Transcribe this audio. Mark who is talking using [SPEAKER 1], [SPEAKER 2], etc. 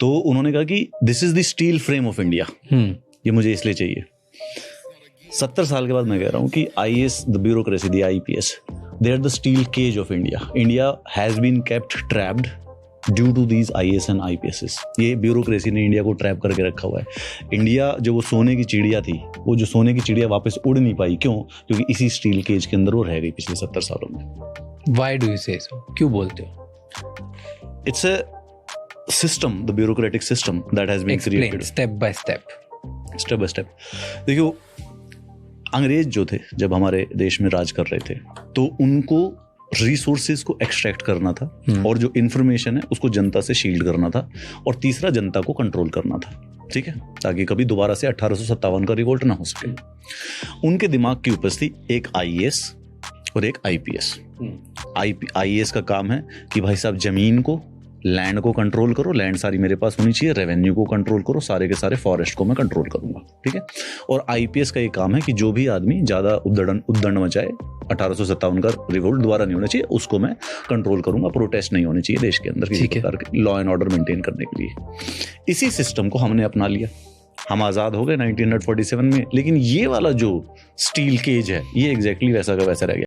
[SPEAKER 1] तो उन्होंने कहा कि this is the steel frame of India, ये मुझे इसलिए चाहिए। 70 साल के बाद मैं कह रहा हूँ कि IAS, the bureaucracy, the IPS, they are the steel cage of India. India has been kept trapped due to these IAS and IPSs। ये ब्यूरोक्रेसी ने इंडिया को ट्रैप करके रखा हुआ है। इंडिया जो वो सोने की चिड़िया थी, वो जो सोने की चिड़िया वापस उड़ नहीं पाई, क्यों? क्योंकि इसी स्टील केज के अंदर वो रह गई पिछले 70 सालों में।
[SPEAKER 2] Why do you say so? क्यों बोलते हो?
[SPEAKER 1] It's a system, the bureaucratic system that has been
[SPEAKER 2] Explain
[SPEAKER 1] created.
[SPEAKER 2] step by step.
[SPEAKER 1] Step by step. देखियो, अंग्रेज जो थे जब हमारे देश में राज कर रहे थे, तो उनको रिसोर्सेज को एक्सट्रैक्ट करना था, और जो इंफॉर्मेशन है उसको जनता से शील्ड करना था, और तीसरा जनता को कंट्रोल करना था, ठीक है, ताकि कभी दोबारा से 1857 का रिवोल्ट ना हो सके। उनके दिमाग की उपज थी एक IAS और एक IPS। IAS का काम है कि भाई साहब जमीन को, लैंड को कंट्रोल करो, लैंड सारी मेरे पास होनी चाहिए, रेवेन्यू को कंट्रोल करो, सारे के सारे फॉरेस्ट को मैं कंट्रोल करूंगा, ठीक है। और IPS का ये काम है कि जो भी आदमी ज्यादा उद्दंड मचाए, 1857 का रिवोल्ट दोबारा नहीं होना चाहिए, उसको मैं कंट्रोल करूंगा, प्रोटेस्ट नहीं होनी चाहिए देश के अंदर किसी प्रकार के, लॉ एंड ऑर्डर मेंटेन करने के लिए। इसी सिस्टम को हमने अपना लिया, हम आज़ाद हो गए 1947 में, लेकिन ये वाला जो स्टील केज है, ये एग्जैक्टली वैसा का वैसा रह गया।